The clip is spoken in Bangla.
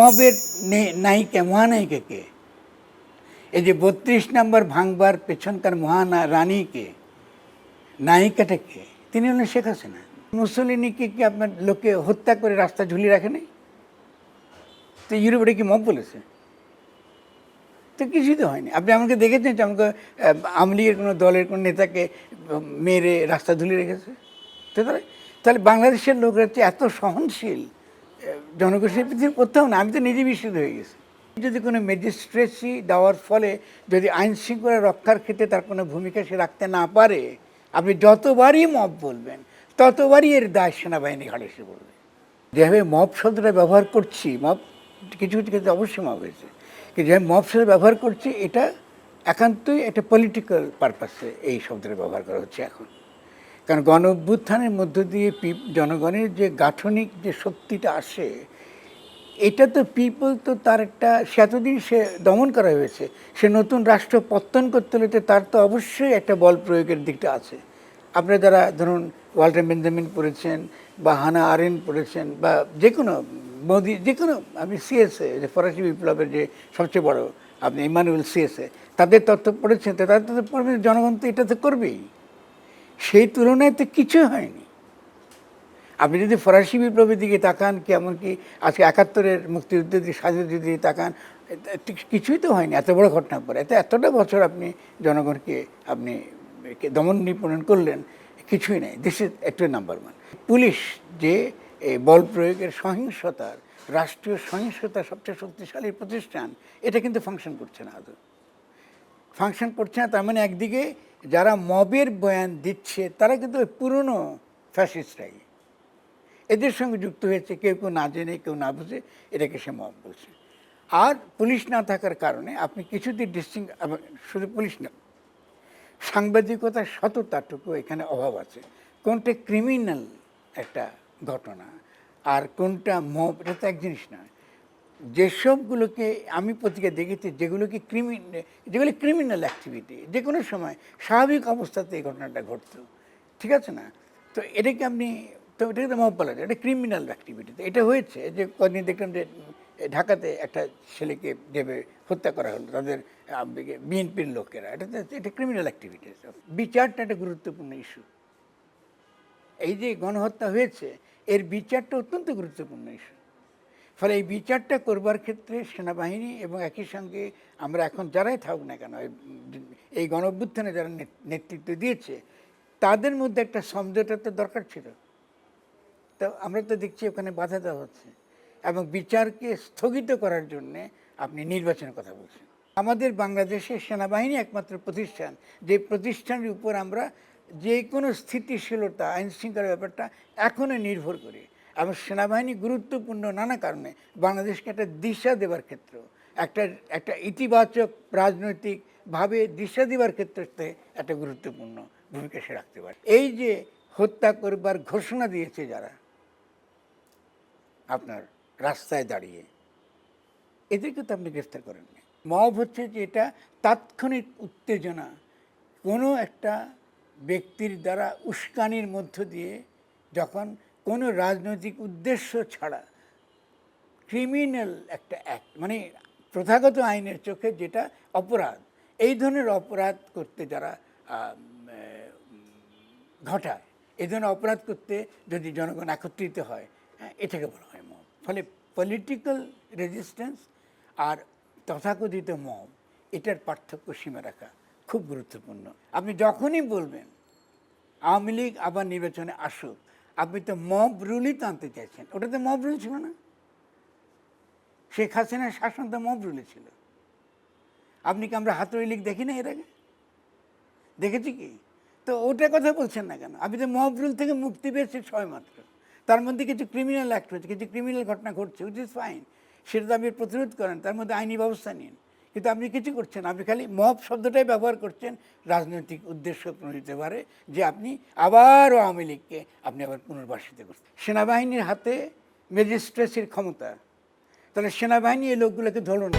মবের নায়িকা মহানায়িকা কে? এই যে ৩২ নম্বর ভাঙবার পেছনকার রানীকে নায়িকাটা কে? তিনি হলেন শেখ হাসিনা। মুসলিনীকে কি আপনার লোকে হত্যা করে রাস্তা ঝুলিয়ে রাখে নাই? তো ইউরোপে কি মব বলেছে? তো কিছুই তো হয়নি। আপনি আমাকে দেখেছেন যে আমাকে আওয়ামী লীগের কোনো দলের কোনো নেতাকে মেরে রাস্তা ঝুলিয়ে রেখেছে? তাহলে বাংলাদেশের লোকরা হচ্ছে এত সহনশীল, জনগোষ্ঠীর পৃথিবীর কোথাও না। আমি তো নিজে বিস্মিত হয়ে গেছি। যদি কোনো ম্যাজিস্ট্রেসি দেওয়ার ফলে যদি আইন শৃঙ্খলা রক্ষার ক্ষেত্রে তার কোনো ভূমিকা সে রাখতে না পারে, আপনি যতবারই মব বলবেন ততবারই এর দায় সেনাবাহিনী ঘাড়ে এসে পড়বে। যেভাবে মব শব্দটা ব্যবহার করছি, মব কিছু কিছু ক্ষেত্রে অবশ্যই মব হয়েছে, কিন্তু যেভাবে মব শব্দ ব্যবহার করছি এটা একান্তই একটা পলিটিক্যাল পারপাসে এই শব্দটা ব্যবহার করা হচ্ছে এখন। কারণ গণ অভ্যুত্থানের মধ্য দিয়ে জনগণের যে গাঠনিক যে শক্তিটা আসে, এটা তো পিপল তো তার একটা সে এতদিন সে দমন করা হয়েছে, সে নতুন রাষ্ট্র পত্তন করতে হলে তার তো অবশ্যই একটা বল প্রয়োগের দিকটা আছে। আপনারা যারা ধরুন ওয়াল্টার বেঞ্জামিন পড়েছেন বা হানা আরেন পড়েছেন বা যে কোনো মোদি, যে কোনো আপনি সিএসএ যে ফরাসি বিপ্লবের যে সবচেয়ে বড় আপনি ইমানুয়েল সিএসএ তাদের তথ্য পড়েছেন, তো তাদের তথ্য পড়বেন জনগণ তো এটা তো করবেই। সেই তুলনায় তো কিছু হয়নি। আপনি যদি ফরাসি বিপ্লবের দিকে তাকান, কি এমনকি আজকে ৭১-এর মুক্তিযুদ্ধের দিকে স্বাধীনতার দিকে তাকান, কিছুই তো হয়নি এত বড় ঘটনার পরে। এতটা বছর আপনি জনগণকে আপনি দমন নিপীড়ন করলেন, কিছুই নেই। দিস ইজ একটা নাম্বার ওয়ান। পুলিশ যে বল প্রয়োগের সহিংসতার, রাষ্ট্রীয় সহিংসতার সবচেয়ে শক্তিশালী প্রতিষ্ঠান, এটা কিন্তু ফাংশন করছে না, আদৌ ফাংশন করছে না। তার মানে একদিকে যারা মবের বয়ান দিচ্ছে তারা কিন্তু ওই পুরনো ফ্যাসিস্টরাই, এদের সঙ্গে যুক্ত হয়েছে। কেউ কেউ না জেনে, কেউ না বুঝে এটাকে সে মব বলছে। আর পুলিশ না থাকার কারণে আপনি কিছুদিন শুধু পুলিশ না, সাংবাদিকতার সততাটুকু এখানে অভাব আছে। কোনটা ক্রিমিনাল একটা ঘটনা আর কোনটা মব, এটা তো এক জিনিস না। যেসবগুলোকে আমি পত্রিকা দেখেছি যেগুলো ক্রিমিনাল অ্যাক্টিভিটি, যে কোনো সময় স্বাভাবিক অবস্থাতে এই ঘটনাটা ঘটতো, ঠিক আছে না? তো এটাকে আপনি, তো এটাকে তো মব বলা যায়, এটা ক্রিমিনাল অ্যাক্টিভিটিতে এটা হয়েছে। যে কদিন দেখলাম যে ঢাকাতে একটা ছেলেকে ভেবে হত্যা করা হলো তাদের বিএনপির লোকেরা, এটা ক্রিমিনাল অ্যাক্টিভিটি। বিচারটা একটা গুরুত্বপূর্ণ ইস্যু। এই যে গণহত্যা হয়েছে এর বিচারটা অত্যন্ত গুরুত্বপূর্ণ ইস্যু। ফলে এই বিচারটা করবার ক্ষেত্রে সেনাবাহিনী এবং একই সঙ্গে আমরা এখন যারাই থাকুক না কেন, এই গণ অভ্যুত্থানে যারা নেতৃত্ব দিয়েছে তাদের মধ্যে একটা সমঝোতার তো দরকার ছিল। তো আমরা তো দেখছি ওখানে বাধা দেওয়া হচ্ছে এবং বিচারকে স্থগিত করার জন্যে আপনি নির্বাচনের কথা বলছেন। আমাদের বাংলাদেশের সেনাবাহিনী একমাত্র প্রতিষ্ঠান যে প্রতিষ্ঠানের উপর আমরা যে কোনো স্থিতিশীলতা, আইন শৃঙ্খলার ব্যাপারটা এখনও নির্ভর করি। এবং সেনাবাহিনী গুরুত্বপূর্ণ নানা কারণে বাংলাদেশকে একটা দিশা দেওয়ার ক্ষেত্রে, একটা ইতিবাচক রাজনৈতিকভাবে দিশা দেওয়ার ক্ষেত্রে একটা গুরুত্বপূর্ণ ভূমিকা সে রাখতে পারে। এই যে হত্যা করবার ঘোষণা দিয়েছে যারা আপনার রাস্তায় দাঁড়িয়ে, এদেরকে তো আপনি গ্রেফতার করেননি। মব হচ্ছে যে এটা তাৎক্ষণিক উত্তেজনা, কোনো একটা ব্যক্তির দ্বারা উস্কানির মধ্য দিয়ে যখন কোনো রাজনৈতিক উদ্দেশ্য ছাড়া ক্রিমিনাল একটা অ্যাক্ট, মানে প্রথাগত আইনের চোখে যেটা অপরাধ, এই ধরনের অপরাধ করতে যারা ঘটায়, এই ধরনের অপরাধ করতে যদি জনগণ একত্রিত হয়, এটাকে বলা হয় মব। ফলে পলিটিক্যাল রেজিস্ট্যান্স আর তথাকথিত মব, এটার পার্থক্য সীমা রাখা খুব গুরুত্বপূর্ণ। আপনি যখনই বলবেন আওয়ামী লীগ আবার নির্বাচনে আসুক, আপনি তো মব রুলই তো আনতে চাইছেন। ওটা তো মব রুল ছিল না। শেখ হাসিনার শাসন তো মব রুলে ছিল। আপনি কি আমরা হাতুড়ি লীগ দেখি না এর আগে? দেখেছি কি? তো ওটা কথা বলছেন না কেন? আপনি তো মব রুল থেকে মুক্তি পেয়েছে সবেমাত্র। তার মধ্যে কিছু ক্রিমিনাল অ্যাক্ট হচ্ছে, কিছু ক্রিমিনাল ঘটনা ঘটছে, উইচ ইজ ফাইন। সেটা তো আপনি প্রতিরোধ করেন, তার মধ্যে আইনি ব্যবস্থা নিন। কিন্তু আপনি কিছু করছেন, আপনি খালি মব শব্দটাই ব্যবহার করছেন রাজনৈতিক উদ্দেশ্য প্রণীত পারে, যে আপনি আবারও আওয়ামী লীগকে আপনি আবার পুনর্বাসিত করছেন। সেনাবাহিনীর হাতে ম্যাজিস্ট্রেসির ক্ষমতা, তাহলে সেনাবাহিনী এই লোকগুলোকে ধরল না।